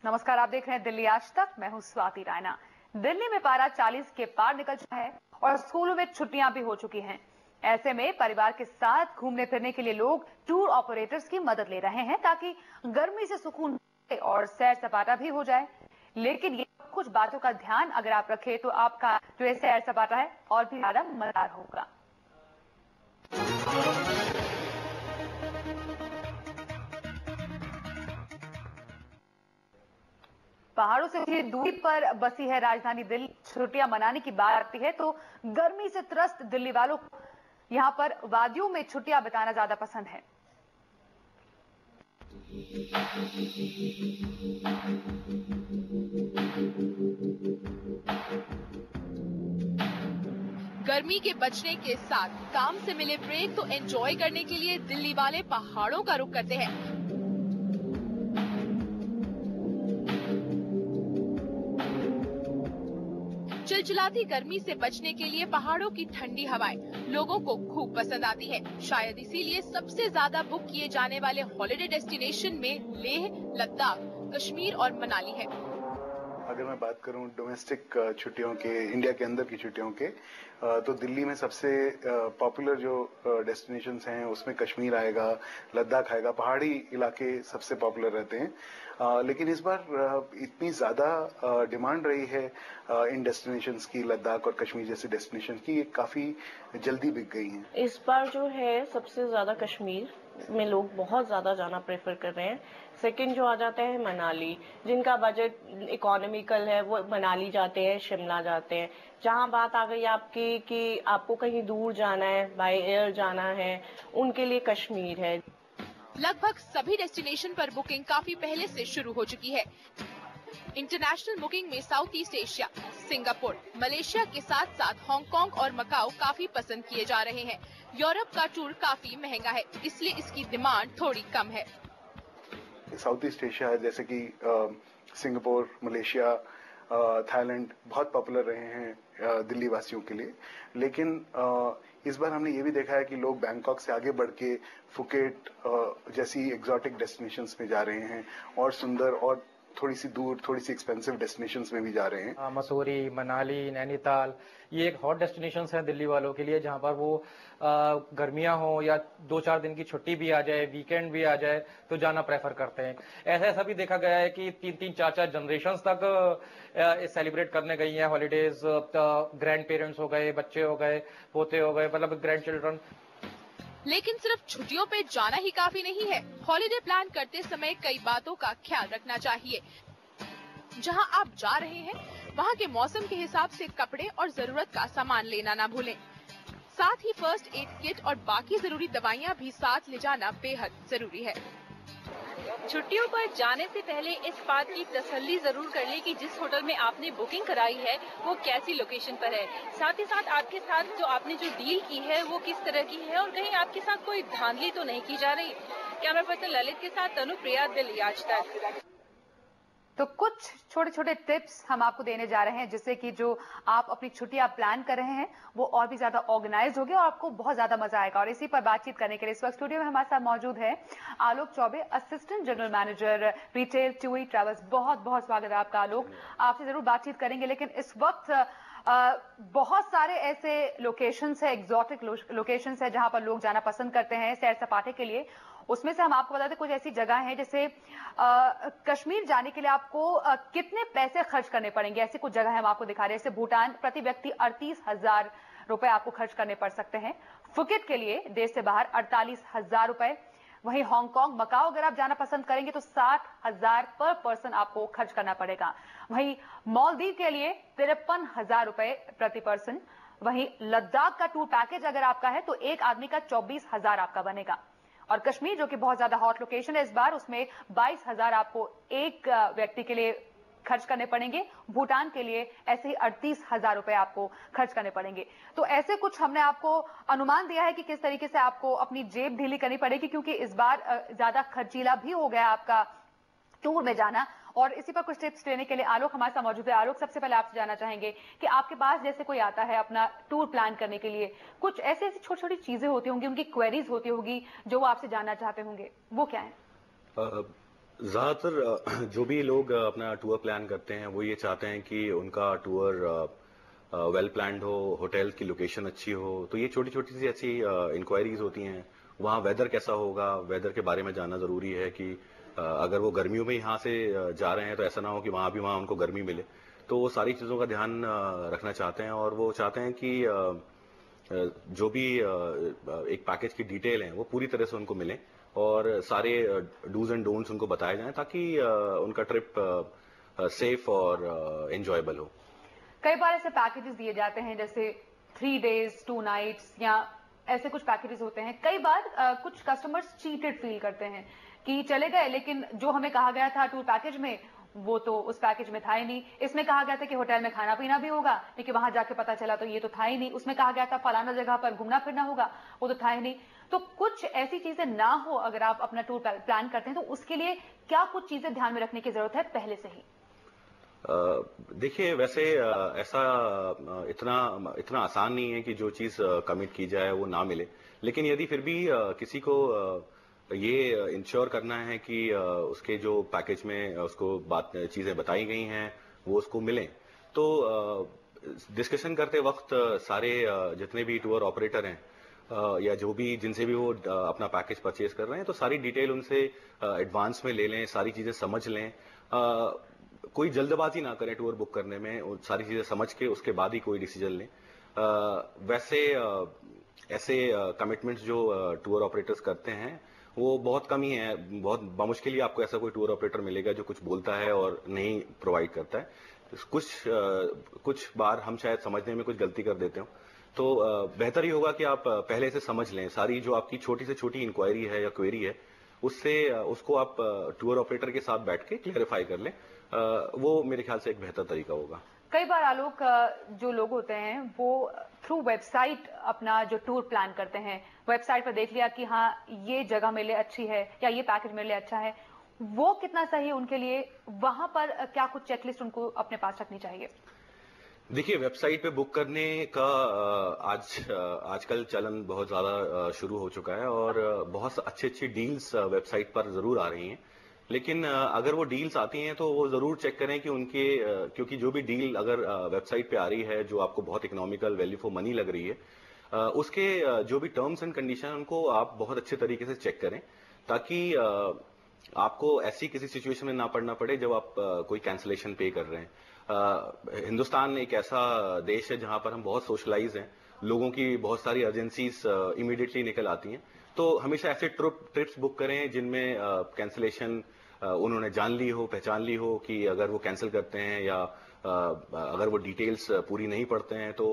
नमस्कार, आप देख रहे हैं दिल्ली आज तक। मैं हूं स्वाति रायना। दिल्ली में पारा 40 के पार निकल चुका है और स्कूलों में छुट्टियां भी हो चुकी हैं। ऐसे में परिवार के साथ घूमने फिरने के लिए लोग टूर ऑपरेटर्स की मदद ले रहे हैं ताकि गर्मी से सुकून और सैर सपाटा भी हो जाए। लेकिन ये कुछ बातों का ध्यान अगर आप रखें तो आपका जो ये सैर सपाटा है और भी ज्यादा मजेदार होगा। पहाड़ों से थोड़ी दूरी पर बसी है राजधानी दिल्ली। छुट्टियां मनाने की बात आती है तो गर्मी से त्रस्त दिल्ली वालों को यहां पर वादियों में छुट्टियां बिताना ज्यादा पसंद है। गर्मी के बचने के साथ काम से मिले ब्रेक तो एंजॉय करने के लिए दिल्ली वाले पहाड़ों का रुख करते हैं। चिलचिलाती गर्मी से बचने के लिए पहाड़ों की ठंडी हवाएं लोगों को खूब पसंद आती है। शायद इसीलिए सबसे ज्यादा बुक किए जाने वाले हॉलिडे डेस्टिनेशन में लेह, लद्दाख, कश्मीर और मनाली है। अगर मैं बात करूं डोमेस्टिक छुट्टियों के, इंडिया के अंदर की छुट्टियों के, तो दिल्ली में सबसे पॉपुलर जो डेस्टिनेशंस हैं उसमें कश्मीर आएगा, लद्दाख आएगा। पहाड़ी इलाके सबसे पॉपुलर रहते हैं। लेकिन इस बार इतनी ज्यादा डिमांड रही है इन डेस्टिनेशंस की, लद्दाख और कश्मीर जैसे डेस्टिनेशन की, ये काफी जल्दी बिक गई हैं। इस बार जो है सबसे ज्यादा कश्मीर में लोग बहुत ज्यादा जाना प्रेफर कर रहे हैं। सेकंड जो आ जाता है मनाली, जिनका बजट इकोनॉमिकल है वो मनाली जाते हैं, शिमला जाते हैं। जहां बात आ गई आपकी कि आपको कहीं दूर जाना है, बाय एयर जाना है, उनके लिए कश्मीर है। लगभग सभी डेस्टिनेशन पर बुकिंग काफी पहले से शुरू हो चुकी है। इंटरनेशनल बुकिंग में south east Asia, Singapore, Malaysia के साथ साथ हांगकांग और मकाओ काफी पसंद किए जा रहे हैं। यूरोप का टूर काफी महंगा है, इसलिए इसकी डिमांड थोड़ी कम है। साउथ ईस्ट एशिया जैसे कि सिंगापुर, मलेशिया, थाईलैंड बहुत पॉपुलर रहे हैं दिल्ली वासियों के लिए। लेकिन इस बार हमने ये भी देखा है कि लोग बैंकॉक से आगे बढ़ के फुकेट जैसी एग्जॉटिक डेस्टिनेशंस में जा रहे हैं और सुंदर और थोड़ी सी दूर, थोड़ी सी एक्सपेंसिव डेस्टिनेशंस में भी जा रहे हैं। मसूरी, मनाली, नैनीताल, ये एक हॉट डेस्टिनेशंस है दिल्ली वालों के लिए, जहां पर वो गर्मियां हो या 2-4 दिन की छुट्टी भी आ जाए, वीकेंड भी आ जाए तो जाना प्रेफर करते हैं। ऐसा भी देखा गया है कि 3-3, 4-4 जनरेशंस तक सेलिब्रेट करने गई हैं हॉलीडेज। ग्रैंड पेरेंट्स हो गए, बच्चे हो गए, पोते हो गए, मतलब ग्रैंड चिल्ड्रन। लेकिन सिर्फ छुट्टियों पे जाना ही काफी नहीं है। हॉलिडे प्लान करते समय कई बातों का ख्याल रखना चाहिए। जहां आप जा रहे हैं वहां के मौसम के हिसाब से कपड़े और जरूरत का सामान लेना ना भूलें। साथ ही फर्स्ट एड किट और बाकी जरूरी दवाइयां भी साथ ले जाना बेहद जरूरी है। छुट्टियों पर जाने से पहले इस बात की तसल्ली जरूर कर लें कि जिस होटल में आपने बुकिंग कराई है वो कैसी लोकेशन पर है। साथ ही साथ आपके साथ जो आपने जो डील की है वो किस तरह की है और कहीं आपके साथ कोई धांधली तो नहीं की जा रही। कैमरा पर्सन ललित के साथ तनु प्रिया, दिल्ली आज तक। तो कुछ छोटे छोटे टिप्स हम आपको देने जा रहे हैं जिससे कि जो आप अपनी छुट्टियां प्लान कर रहे हैं वो और भी ज्यादा ऑर्गेनाइज होगी और आपको बहुत ज्यादा मजा आएगा। और इसी पर बातचीत करने के लिए इस वक्त स्टूडियो में हमारे साथ मौजूद है Alok Chaubey, assistant general manager retail TUI travels. बहुत बहुत स्वागत है आपका आलोक। आपसे जरूर बातचीत करेंगे, लेकिन इस वक्त बहुत सारे ऐसे लोकेशंस है, एग्जॉटिक लोकेशंस है जहां पर लोग जाना पसंद करते हैं सैर सपाटे के लिए। उसमें से हम आपको बताते कुछ ऐसी जगह हैं जैसे कश्मीर जाने के लिए आपको कितने पैसे खर्च करने पड़ेंगे। ऐसी कुछ जगह हम आपको दिखा रहे हैं। जैसे भूटान, प्रति व्यक्ति 38,000 रुपए आपको खर्च करने पड़ सकते हैं। फुकेट के लिए देश से बाहर 48,000 रुपए। वहीं हांगकांग, मकाओ अगर आप जाना पसंद करेंगे तो 60,000 पर पर्सन आपको खर्च करना पड़ेगा। वहीं मालदीव के लिए 53,000 रुपए प्रति पर्सन। वहीं लद्दाख का टूर पैकेज अगर आपका है तो एक आदमी का 24,000 आपका बनेगा। और कश्मीर जो कि बहुत ज्यादा हॉट लोकेशन है इस बार, उसमें 22,000 आपको एक व्यक्ति के लिए खर्च करने पड़ेंगे। भूटान के लिए ऐसे ही 38,000 रुपए आपको खर्च करने पड़ेंगे। तो ऐसे कुछ हमने आपको अनुमान दिया है कि किस तरीके से आपको अपनी जेब ढीली करनी पड़ेगी, क्योंकि इस बार ज्यादा खर्चीला भी हो गया आपका टूर में जाना। और इसी पर कुछ टिप्स देने के लिए आलोक हमारे साथ मौजूद है। आलोक, सबसे पहले आपसे जानना चाहेंगे कि आपके पास जैसे कोई आता है अपना टूर प्लान करने के लिए, कुछ ऐसी ऐसी छोटी छोटी चीजें होती होंगी, उनकी क्वेरीज होती होगी जो वो आपसे जानना चाहते होंगे, वो क्या है? ज्यादातर जो भी लोग अपना टूर प्लान करते हैं वो ये चाहते हैं कि उनका टूर वेल प्लान्ड हो, होटल की लोकेशन अच्छी हो। तो ये छोटी छोटी सी ऐसी इंक्वायरीज होती हैं। वहाँ वेदर कैसा होगा, वेदर के बारे में जानना जरूरी है कि अगर वो गर्मियों में यहाँ से जा रहे हैं तो ऐसा ना हो कि वहाँ उनको गर्मी मिले। तो वो सारी चीज़ों का ध्यान रखना चाहते हैं और वो चाहते हैं कि जो भी एक पैकेज की डिटेल है वो पूरी तरह से उनको मिले और सारे डूज एंड डोंट्स उनको बताए जाएं ताकि उनका ट्रिप सेफ और एंजॉयबल हो। कई बार ऐसे पैकेजेस दिए जाते हैं जैसे 3 days 2 nights या ऐसे कुछ पैकेजेस होते हैं। कई बार कुछ कस्टमर्स चीटेड फील करते हैं कि चले गए लेकिन जो हमें कहा गया था टूर पैकेज में वो तो उस पैकेज में था ही नहीं। इसमें कहा गया था कि होटल में खाना पीना भी होगा लेकिन वहां जाके पता चला तो ये तो था ही नहीं। उसमें कहा गया था फलाना जगह पर घूमना फिरना होगा, वो तो था ही नहीं। तो कुछ ऐसी चीजें ना हो अगर आप अपना टूर प्लान करते हैं तो उसके लिए क्या कुछ चीजें ध्यान में रखने की जरूरत है पहले से ही? देखिए वैसे ऐसा इतना आसान नहीं है कि जो चीज कमिट की जाए वो ना मिले। लेकिन यदि फिर भी किसी को ये इंश्योर करना है कि उसके जो पैकेज में उसको चीजें बताई गई हैं वो उसको मिलें, तो डिस्कशन करते वक्त सारे जितने भी टूर ऑपरेटर हैं या जो भी जिनसे भी वो अपना पैकेज परचेज कर रहे हैं तो सारी डिटेल उनसे एडवांस में ले लें, सारी चीजें समझ लें। कोई जल्दबाजी ना करें टूर बुक करने में, सारी चीजें समझ के उसके बाद ही कोई डिसीजन लें। वैसे ऐसे कमिटमेंट्स जो टूर ऑपरेटर्स करते हैं वो बहुत कम ही है। बहुत बमुश्किल ही आपको ऐसा कोई टूर ऑपरेटर मिलेगा जो कुछ बोलता है और नहीं प्रोवाइड करता है। कुछ बार हम शायद समझने में कुछ गलती कर देते हो, तो बेहतर ही होगा कि आप पहले से समझ लें। सारी जो आपकी छोटी से छोटी इंक्वायरी है या क्वेरी है उसको आप टूर ऑपरेटर के साथ बैठ के क्लियरिफाई कर लें। वो मेरे ख्याल से एक बेहतर तरीका होगा। कई बार आलोक जो लोग होते हैं वो थ्रू वेबसाइट अपना जो टूर प्लान करते हैं, वेबसाइट पर देख लिया कि हाँ ये जगह मेरे लिए अच्छी है या ये पैकेज मेरे लिए अच्छा है, वो कितना सही है उनके लिए? वहां पर क्या कुछ चेकलिस्ट उनको अपने पास रखनी चाहिए? देखिए वेबसाइट पे बुक करने का आजकल चलन बहुत ज्यादा शुरू हो चुका है और बहुत अच्छी डील्स वेबसाइट पर जरूर आ रही हैं। लेकिन अगर वो डील्स आती हैं तो वो जरूर चेक करें कि उनके क्योंकि जो भी डील अगर वेबसाइट पे आ रही है जो आपको बहुत इकोनॉमिकल वैल्यू फॉर मनी लग रही है उसके जो भी टर्म्स एंड कंडीशन उनको आप बहुत अच्छे तरीके से चेक करें ताकि आपको ऐसी किसी सिचुएशन में ना पड़ना पड़े जब आप कोई कैंसिलेशन पे कर रहे हैं। हिंदुस्तान एक ऐसा देश है जहां पर हम बहुत सोशलाइज हैं, लोगों की बहुत सारी अर्जेंसीज इमीडिएटली निकल आती हैं। तो हमेशा ऐसे ट्रिप्स बुक करें जिनमें कैंसिलेशन उन्होंने जान ली हो, पहचान ली हो कि अगर वो कैंसिल करते हैं या अगर वो डिटेल्स पूरी नहीं पढ़ते हैं तो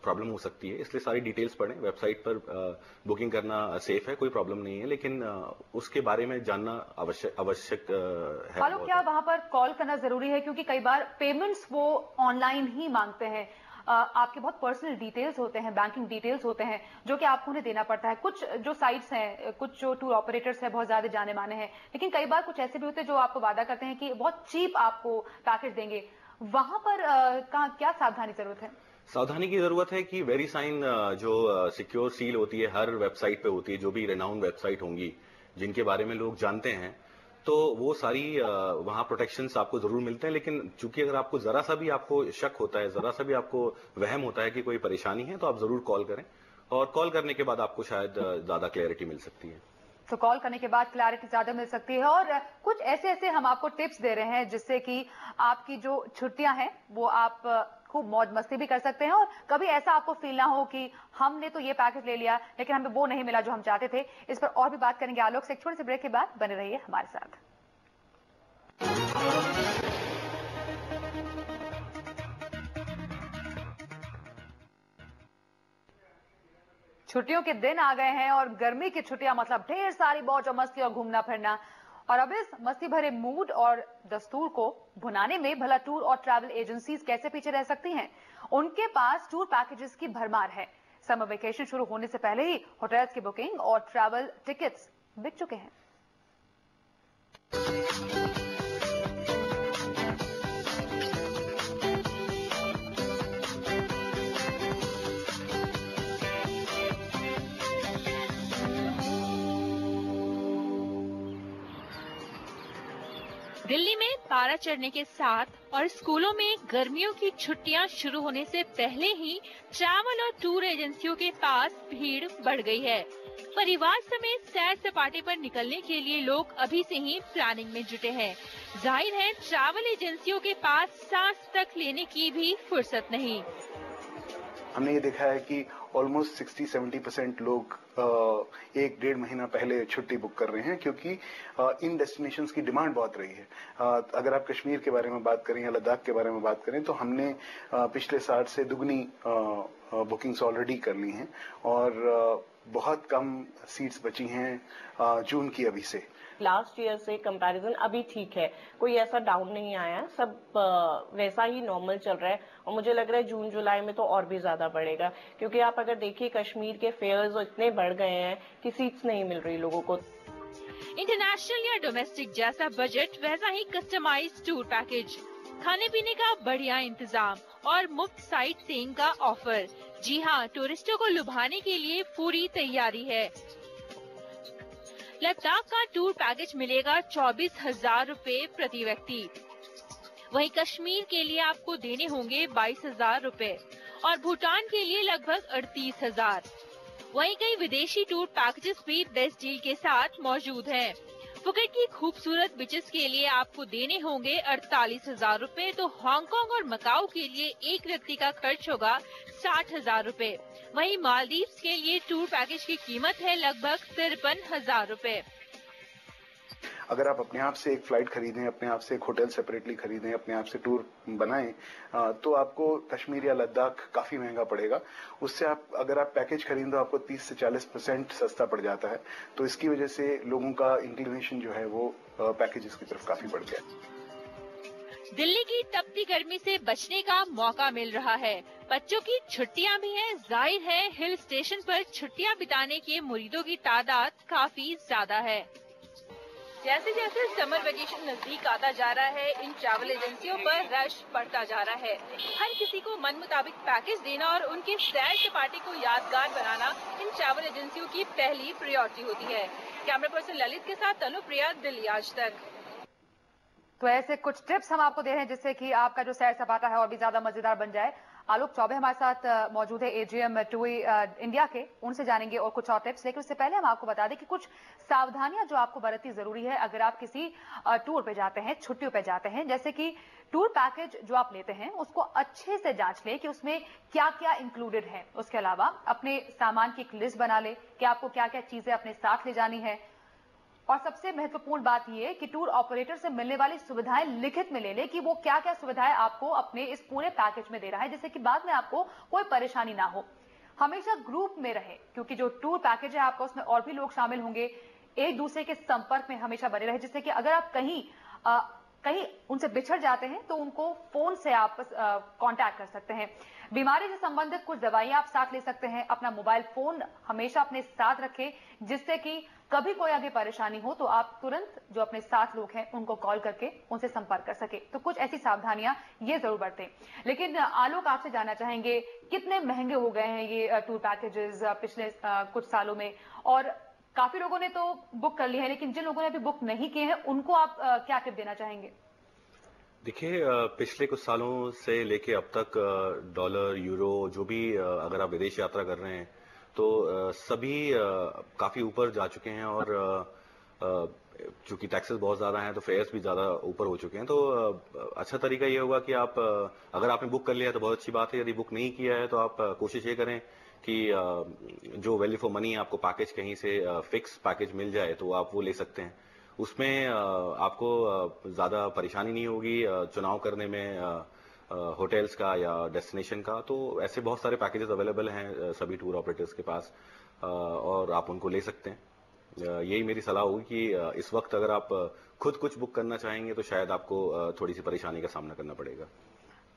प्रॉब्लम हो सकती है। इसलिए सारी डिटेल्स पढ़ें। वेबसाइट पर बुकिंग करना सेफ है, कोई प्रॉब्लम नहीं है, लेकिन उसके बारे में जानना आवश्यक है। आलोक, क्या वहां पर कॉल करना जरूरी है? क्योंकि कई बार पेमेंट्स वो ऑनलाइन ही मांगते हैं। आपके बहुत पर्सनल डिटेल्स होते हैं, बैंकिंग डिटेल्स होते हैं जो कि आपको उन्हें देना पड़ता है। कुछ जो साइट्स हैं, कुछ जो टूर ऑपरेटर्स हैं बहुत ज्यादा जाने माने हैं, लेकिन कई बार कुछ ऐसे भी होते हैं जो आपको वादा करते हैं कि बहुत चीप आपको पैकेज देंगे। वहां पर क्या सावधानी जरूरत है? सावधानी की जरूरत है कि वेरीसाइन जो सिक्योर सील होती है हर वेबसाइट पे होती है, जो भी रेनाउंड वेबसाइट होंगी जिनके बारे में लोग जानते हैं, तो वो सारी वहां प्रोटेक्शंस आपको जरूर मिलते हैं। लेकिन चूंकि अगर आपको जरा सा भी आपको शक होता है, जरा सा भी आपको वहम होता है कि कोई परेशानी है, तो आप जरूर कॉल करें और कॉल करने के बाद आपको शायद ज्यादा क्लैरिटी मिल सकती है। तो कॉल करने के बाद क्लैरिटी ज्यादा मिल सकती है। और कुछ ऐसे हम आपको टिप्स दे रहे हैं जिससे कि आपकी जो छुट्टियां हैं वो आप खूब मौज मस्ती भी कर सकते हैं और कभी ऐसा आपको फील ना हो कि हमने तो ये पैकेज ले लिया लेकिन हमें वो नहीं मिला जो हम चाहते थे। इस पर और भी बात करेंगे आलोक से एक छोटे से ब्रेक के बाद। बने रहिए हमारे साथ। छुट्टियों के दिन आ गए हैं और गर्मी की छुट्टियां मतलब ढेर सारी मौज और मस्ती और घूमना फिरना। और अब इस मस्ती भरे मूड और दस्तूर को भुनाने में भला टूर और ट्रैवल एजेंसीज कैसे पीछे रह सकती हैं? उनके पास टूर पैकेजेस की भरमार है। समर वेकेशन शुरू होने से पहले ही होटल्स की बुकिंग और ट्रैवल टिकट्स बिक चुके हैं। दिल्ली में पारा चढ़ने के साथ और स्कूलों में गर्मियों की छुट्टियां शुरू होने से पहले ही ट्रैवल और टूर एजेंसियों के पास भीड़ बढ़ गई है। परिवार समेत सैर सपाटे पर निकलने के लिए लोग अभी से ही प्लानिंग में जुटे हैं। जाहिर है ट्रैवल एजेंसियों के पास सांस तक लेने की भी फुर्सत नहीं। हमने ये देखा है कि ऑलमोस्ट 60-70% लोग 1-1.5 महीना पहले छुट्टी बुक कर रहे हैं, क्योंकि इन डेस्टिनेशंस की डिमांड बहुत रही है। अगर आप कश्मीर के बारे में बात करें या लद्दाख के बारे में बात करें तो हमने पिछले साल से दुगनी बुकिंग्स ऑलरेडी कर ली हैं और बहुत कम सीट्स बची हैं जून की अभी से। लास्ट ईयर से कंपैरिजन अभी ठीक है, कोई ऐसा डाउन नहीं आया, सब वैसा ही नॉर्मल चल रहा है और मुझे लग रहा है जून जुलाई में तो और भी ज्यादा बढ़ेगा, क्योंकि आप अगर देखिए कश्मीर के फेयर्स इतने बढ़ गए हैं कि सीट्स नहीं मिल रही लोगों को। इंटरनेशनल या डोमेस्टिक जैसा बजट वैसा ही कस्टमाइज्ड टूर पैकेज, खाने पीने का बढ़िया इंतजाम और मुफ्त साइट सीइंग का ऑफर। जी हाँ, टूरिस्टों को लुभाने के लिए पूरी तैयारी है। लद्दाख का टूर पैकेज मिलेगा 24,000 रुपए प्रति व्यक्ति। वहीं कश्मीर के लिए आपको देने होंगे 22,000 रुपए और भूटान के लिए लगभग 38,000। वहीं कई विदेशी टूर पैकेजेस भी बेस्ट डील के साथ मौजूद हैं। फुकेट की खूबसूरत बीचेस के लिए आपको देने होंगे 48,000 रुपए, तो हांगकांग और मकाऊ के लिए एक व्यक्ति का खर्च होगा 60,000 रुपए। वहीं मालदीव्स के लिए टूर पैकेज की कीमत है लगभग 53,000 रुपए। अगर आप अपने आप से एक फ्लाइट खरीदें, अपने आप से एक होटल सेपरेटली खरीदें, अपने आप से टूर बनाएं, तो आपको कश्मीर या लद्दाख काफी महंगा पड़ेगा। उससे अगर आप पैकेज खरीदें तो आपको 30 से 40% सस्ता पड़ जाता है। तो इसकी वजह से लोगों का इंक्लिनेशन जो है वो पैकेजेस की तरफ काफी बढ़ गया। दिल्ली की तपती गर्मी से बचने का मौका मिल रहा है। बच्चों की छुट्टियां भी हैं। जाहिर है हिल स्टेशन पर छुट्टियां बिताने के मुरीदों की तादाद काफी ज्यादा है। जैसे जैसे समर वेकेशन नजदीक आता जा रहा है, इन ट्रैवल एजेंसियों पर रश बढ़ता जा रहा है। हर किसी को मन मुताबिक पैकेज देना और उनके सैर सपाटे को यादगार बनाना इन ट्रैवल एजेंसियों की पहली प्रायोरिटी होती है। कैमरा पर्सन ललित के साथ अनुप्रिया, दिल्ली आज तक। तो ऐसे कुछ टिप्स हम आपको दे रहे हैं जिससे कि आपका जो सैर सपाटा है और भी ज्यादा मजेदार बन जाए। आलोक चौबे हमारे साथ मौजूद है एजीएम टूई इंडिया के, उनसे जानेंगे और कुछ और टिप्स। लेकिन उससे पहले हम आपको बता दें कि कुछ सावधानियां जो आपको बरतनी जरूरी है अगर आप किसी टूर पे जाते हैं, छुट्टियों पे जाते हैं। जैसे कि टूर पैकेज जो आप लेते हैं उसको अच्छे से जांच लें कि उसमें क्या क्या इंक्लूडेड है। उसके अलावा अपने सामान की एक लिस्ट बना ले कि आपको क्या क्या चीजें अपने साथ ले जानी है। और सबसे महत्वपूर्ण बात यह कि टूर ऑपरेटर से मिलने वाली सुविधाएं लिखित में ले लें कि वो क्या क्या सुविधाएं आपको अपने इस पूरे पैकेज में दे रहा है, जिससे कि बाद में आपको कोई परेशानी ना हो। हमेशा ग्रुप में रहे, क्योंकि जो टूर पैकेज है आपका उसमें और भी लोग शामिल होंगे। एक दूसरे के संपर्क में हमेशा बने रहे, जिससे कि अगर आप कहीं उनसे बिछड़ जाते हैं तो उनको फोन से आप कांटेक्ट कर सकते हैं। बीमारी से संबंधित कुछ दवाइयां आप साथ ले सकते हैं। अपना मोबाइल फोन हमेशा अपने साथ रखें, जिससे कि कभी कोई आगे परेशानी हो तो आप तुरंत जो अपने साथ लोग हैं उनको कॉल करके उनसे संपर्क कर सके। तो कुछ ऐसी सावधानियां ये जरूर बरतें। लेकिन आलोक, आपसे जानना चाहेंगे कितने महंगे हो गए हैं ये टूर पैकेजेस पिछले कुछ सालों में, और काफी लोगों ने तो बुक कर ली है, लेकिन जिन लोगों ने अभी बुक नहीं किए हैं उनको आप क्या टिप देना चाहेंगे? देखिए, पिछले कुछ सालों से लेके अब तक डॉलर, यूरो, जो भी अगर आप विदेश यात्रा कर रहे हैं तो सभी काफी ऊपर जा चुके हैं और चूंकि टैक्सेस बहुत ज्यादा हैं तो फेयर्स भी ज्यादा ऊपर हो चुके हैं। तो अच्छा तरीका ये होगा कि आप अगर आपने बुक कर लिया है तो बहुत अच्छी बात है। यदि बुक नहीं किया है तो आप कोशिश ये करें कि जो वैल्यू फॉर मनी आपको पैकेज कहीं से फिक्स पैकेज मिल जाए तो आप वो ले सकते हैं। उसमें आपको ज्यादा परेशानी नहीं होगी चुनाव करने में होटल्स का या डेस्टिनेशन का। तो ऐसे बहुत सारे पैकेजेस अवेलेबल हैं सभी टूर ऑपरेटर्स के पास और आप उनको ले सकते हैं। यही मेरी सलाह होगी कि इस वक्त अगर आप खुद कुछ बुक करना चाहेंगे तो शायद आपको थोड़ी सी परेशानी का सामना करना पड़ेगा।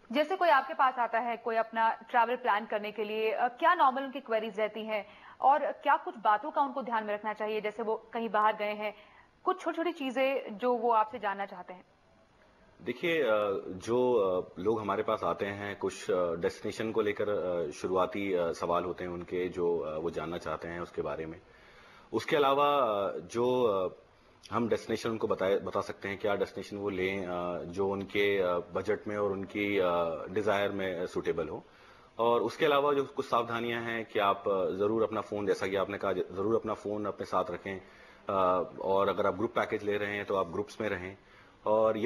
जैसे कोई आपके पास आता है, कोई अपना ट्रैवल प्लान करने के लिए, क्या नॉर्मल उनकी क्वेरीज रहती हैं और क्या कुछ बातों का उनको ध्यान में रखना चाहिए? जैसे वो कहीं बाहर गए हैं, कुछ छोटी छोटी चीजें जो वो आपसे जानना चाहते हैं। देखिए, जो लोग हमारे पास आते हैं कुछ डेस्टिनेशन को लेकर शुरुआती सवाल होते हैं उनके, जो वो जानना चाहते हैं उसके बारे में। उसके अलावा जो हम डेस्टिनेशन उनको बता सकते हैं क्या डेस्टिनेशन वो लें जो उनके बजट में और उनकी डिजायर में सूटेबल हो। और उसके अलावा जो कुछ सावधानियां हैं कि आप जरूर अपना फोन, जैसा कि आपने कहा, जरूर अपना फोन अपने साथ रखें। और अगर आप ग्रुप पैकेज ले रहे हैं तो आप ग्रुप्स में रहें। और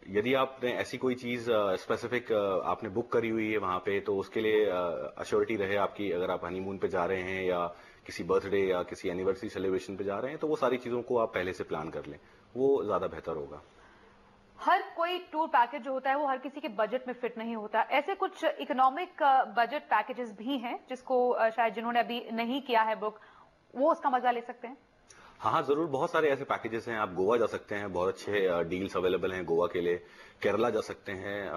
यदि आपने ऐसी कोई चीज स्पेसिफिक आपने बुक करी हुई है वहां पे, तो उसके लिए अश्योरिटी रहे आपकी। अगर आप हनीमून पे जा रहे हैं या किसी बर्थडे या किसी एनिवर्सरी सेलिब्रेशन पे जा रहे हैं, तो वो सारी चीजों को आप पहले से प्लान कर लें, वो ज्यादा बेहतर होगा। हर कोई टूर पैकेज जो होता है वो हर किसी के बजट में फिट नहीं होता। ऐसे कुछ इकोनॉमिक बजट पैकेजेस भी हैं जिसको शायद जिन्होंने अभी नहीं किया है बुक, वो उसका मजा ले सकते हैं। हाँ, जरूर बहुत सारे ऐसे पैकेजेस हैं। आप गोवा जा सकते हैं, बहुत अच्छे डील्स अवेलेबल हैं गोवा के लिए। केरला जा सकते हैं,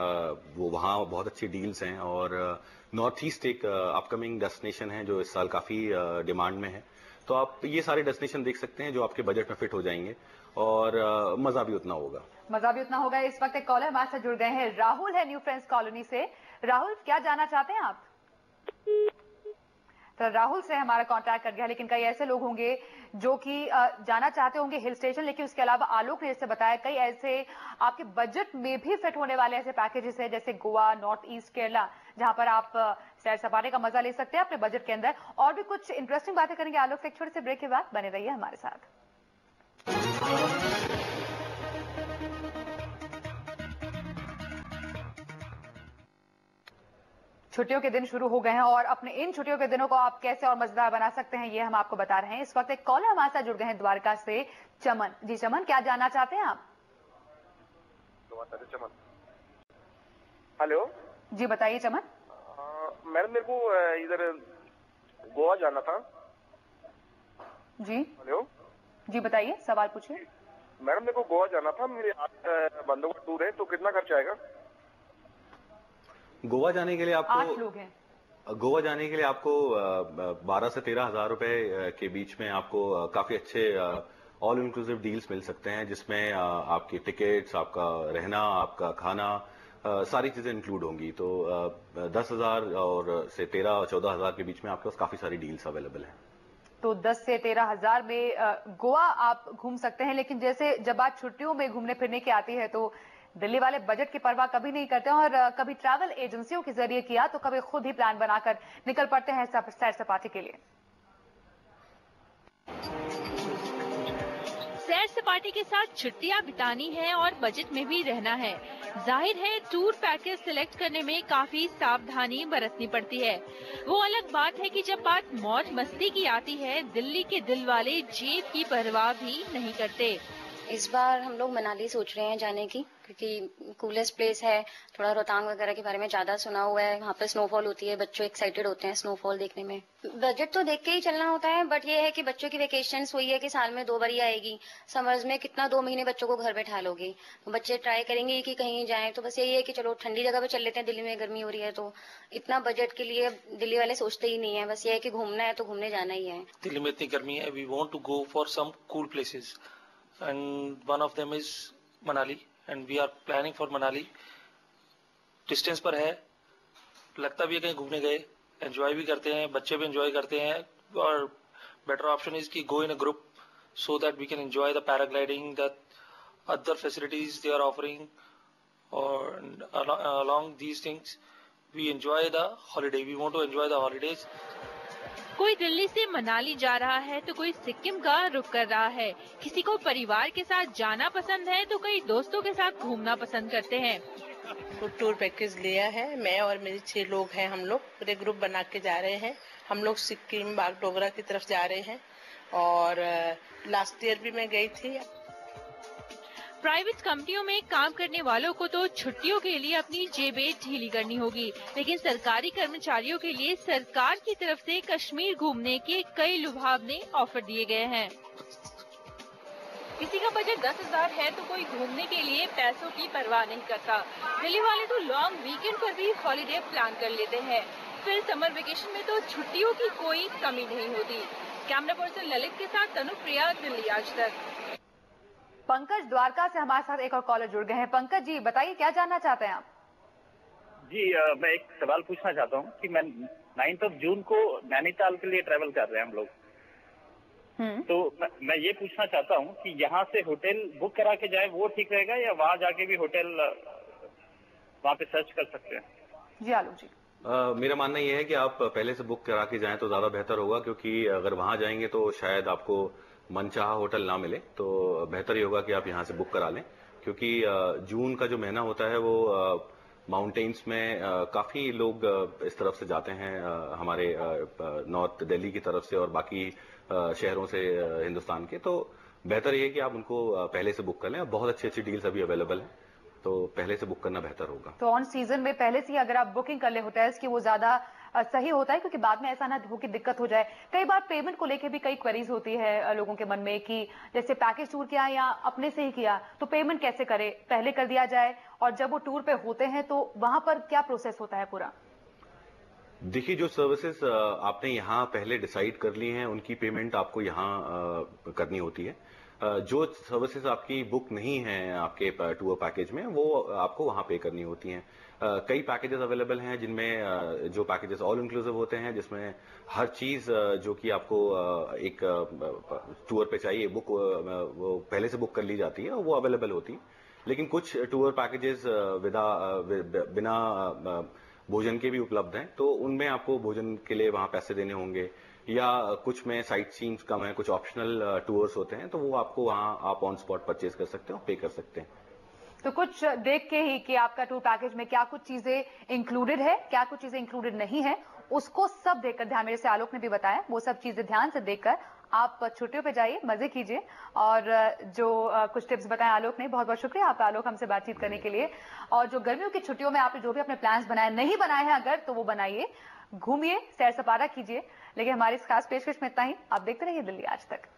वो वहाँ बहुत अच्छी डील्स हैं। और नॉर्थ ईस्ट एक अपकमिंग डेस्टिनेशन है जो इस साल काफी डिमांड में है। तो आप ये सारे डेस्टिनेशन देख सकते हैं जो आपके बजट में फिट हो जाएंगे और मजा भी उतना होगा। इस वक्त एक कॉलर हमारे साथ जुड़ गए हैं, राहुल है न्यू फ्रेंड्स कॉलोनी से। राहुल, क्या जानना चाहते हैं आप? तो राहुल से हमारा कांटेक्ट कर गया, लेकिन कई ऐसे लोग होंगे जो कि जाना चाहते होंगे हिल स्टेशन, लेकिन उसके अलावा आलोक ने जैसे बताया कई ऐसे आपके बजट में भी फिट होने वाले ऐसे पैकेजेस हैं जैसे गोवा, नॉर्थ ईस्ट, केरला, जहां पर आप सैर सपाटे का मजा ले सकते हैं अपने बजट के अंदर। और भी कुछ इंटरेस्टिंग बातें करेंगे आलोक से एक छोटे से ब्रेक के बाद। बने रहिए हमारे साथ। छुट्टियों के दिन शुरू हो गए हैं और अपने इन छुट्टियों के दिनों को आप कैसे और मजेदार बना सकते हैं ये हम आपको बता रहे हैं। इस वक्त एक कॉलर हमारे साथ जुड़ गए हैं द्वारका से, चमन जी। चमन, क्या जानना चाहते हैं आप? चमन, हेलो जी, बताइए चमन। मैडम, मेरे को इधर गोवा जाना था। जी हेलो जी, बताइए, सवाल पूछिए। मैडम, मेरे को गोवा जाना था, मेरे 8 बंदों का टूर है, तो कितना खर्चा आएगा? गोवा जाने के लिए आपको 8 लोग हैं। गोवा जाने के लिए आपको 12 से 13 हजार रुपए के बीच में आपको काफी अच्छे ऑल इंक्लूसिव डील्स मिल सकते हैं, जिसमें आपकी टिकट्स, आपका रहना, आपका खाना, सारी चीजें इंक्लूड होंगी। तो 10,000 और से 13-14 हजार के बीच में आपके पास काफी सारी डील्स अवेलेबल हैं। तो 10 से 13 हजार में गोवा आप घूम सकते हैं। लेकिन जैसे जब बात छुट्टियों में घूमने फिरने की आती है तो दिल्ली वाले बजट की परवाह कभी नहीं करते हैं और कभी ट्रैवल एजेंसियों के जरिए किया तो कभी खुद ही प्लान बनाकर निकल पड़ते हैं सैर सपाटे के लिए। सैर सपाटे के साथ छुट्टियां बितानी है और बजट में भी रहना है। जाहिर है टूर पैकेज सिलेक्ट करने में काफी सावधानी बरतनी पड़ती है। वो अलग बात है कि जब बात मौज मस्ती की आती है, दिल्ली के दिल वाले जेब की परवाह भी नहीं करते। इस बार हम लोग मनाली सोच रहे हैं जाने की, क्योंकि कूलेस्ट प्लेस है। थोड़ा रोहतांग वगैरह के बारे में ज्यादा सुना हुआ है, वहाँ पे स्नोफॉल होती है, बच्चे एक्साइटेड होते हैं स्नोफॉल देखने में। बजट तो देख के ही चलना होता है, बट ये है कि बच्चों की वेकेशंस हुई है कि साल में 2 बार ही आएगी। समर्स में कितना 2 महीने बच्चों को घर बैठा लोगे? तो बच्चे ट्राई करेंगे कि कहीं जाएं, तो बस यही है कि चलो ठंडी जगह पे चल लेते हैं, दिल्ली में गर्मी हो रही है तो इतना बजट के लिए दिल्ली वाले सोचते ही नहीं है। बस ये है कि घूमना है तो घूमने जाना ही है। दिल्ली में इतनी गर्मी है, we want to go for some cool places and one of them is Manali and we are planning for Manali। Distance पर है, लगता भी है कहीं घूमने गए, एंजॉय भी करते हैं, बच्चे भी एंजॉय करते हैं। और बेटर ऑप्शन इज कि go in a group so that we can enjoy the paragliding, the other facilities they are offering, or along these things we enjoy the holiday, we want to enjoy the holidays। कोई दिल्ली से मनाली जा रहा है तो कोई सिक्किम का रुख कर रहा है। किसी को परिवार के साथ जाना पसंद है तो कई दोस्तों के साथ घूमना पसंद करते हैं। तो टूर पैकेज लिया है, मैं और मेरे 6 लोग हैं, हम लोग पूरे ग्रुप बना के जा रहे हैं। हम लोग सिक्किम बागडोगरा की तरफ जा रहे हैं और लास्ट ईयर भी मैं गई थी। प्राइवेट कंपनियों में काम करने वालों को तो छुट्टियों के लिए अपनी जेबें ढीली करनी होगी, लेकिन सरकारी कर्मचारियों के लिए सरकार की तरफ से कश्मीर घूमने के कई लुभावने ऑफर दिए गए हैं। किसी का बजट 10,000 है तो कोई घूमने के लिए पैसों की परवाह नहीं करता। दिल्ली वाले तो लॉन्ग वीकेंड पर भी हॉलिडे प्लान कर लेते हैं। फिर समर वेकेशन में तो छुट्टियों की कोई कमी नहीं होती। कैमरा पर्सन ललित के साथ तनुप्रिया, दिल्ली आज तक। पंकज द्वारका से हमारे साथ एक और कॉलर जुड़ गए हैं। पंकज जी, बताइए क्या जानना चाहते हैं आप? जी, मैं एक सवाल पूछना चाहता हूँ कि मैं 9 जून को नैनीताल के लिए ट्रैवल कर रहे हैं हम लोग। तो मैं ये पूछना चाहता हूँ कि यहाँ से होटल बुक करा के जाए वो ठीक रहेगा, या वहाँ जाके भी होटल वहाँ पे सर्च कर सकते हैं? जी आलोक जी। मेरा मानना यह है कि आप पहले से बुक करा के जाएं तो ज्यादा बेहतर होगा, क्योंकि अगर वहां जाएंगे तो शायद आपको मनचाहा होटल ना मिले। तो बेहतर ही होगा कि आप यहां से बुक करा लें, क्योंकि जून का जो महीना होता है वो माउंटेन्स में काफी लोग इस तरफ से जाते हैं, हमारे नॉर्थ दिल्ली की तरफ से और बाकी शहरों से हिंदुस्तान के। तो बेहतर ये है कि आप उनको पहले से बुक कर लें। बहुत अच्छी अच्छी डील्स अभी अवेलेबल हैं, तो पहले से बुक करना बेहतर होगा। तो ऑन सीजन में पहले से ही अगर आप बुकिंग कर ले होटल्स की वो ज्यादा सही होता है, क्योंकि बाद में ऐसा ना हो कि दिक्कत हो जाए। कई बार पेमेंट को लेके भी कई क्वेरीज होती है लोगों के मन में कि जैसे पैकेज टूर किया या अपने से ही किया तो पेमेंट कैसे करे, पहले कर दिया जाए, और जब वो टूर पे होते हैं तो वहां पर क्या प्रोसेस होता है पूरा? देखिए, जो सर्विसेज आपने यहाँ पहले डिसाइड कर ली हैं उनकी पेमेंट आपको यहाँ करनी होती है। जो सर्विसेज आपकी बुक नहीं हैं आपके टूर पैकेज में, वो आपको वहां पे करनी होती हैं। कई पैकेजेस अवेलेबल हैं जिनमें जो पैकेजेस ऑल इंक्लूसिव होते हैं, जिसमें हर चीज जो कि आपको एक टूर पे चाहिए बुक वो पहले से बुक कर ली जाती है, वो अवेलेबल होती है। लेकिन कुछ टूर पैकेजेस बिना भोजन के भी उपलब्ध हैं, तो उनमें आपको भोजन के लिए वहां पैसे देने होंगे, या कुछ में साइट सीइंग कम है, कुछ ऑप्शनल टूर्स होते हैं, तो वो आपको वहां आप ऑन स्पॉट परचेज कर सकते हो, पे कर सकते हैं। तो कुछ देख के ही कि आपका टूर पैकेज में क्या कुछ चीजें इंक्लूडेड है, क्या कुछ चीजें इंक्लूडेड नहीं है, उसको सब देखकर ध्यान, मेरे से आलोक ने भी बताया, वो सब चीजें ध्यान से देखकर आप छुट्टियों पे जाइए, मजे कीजिए। और जो कुछ टिप्स बताए आलोक ने, बहुत बहुत शुक्रिया आपका आलोक हमसे बातचीत करने के लिए। और जो गर्मियों की छुट्टियों में आपने जो भी अपने प्लान्स बनाए नहीं बनाए हैं अगर, तो वो बनाइए, घूमिए, सैर सपाटा कीजिए। लेकिन हमारी इस खास पेशकश में इतना ही। आप देखते रहिए दिल्ली आज तक।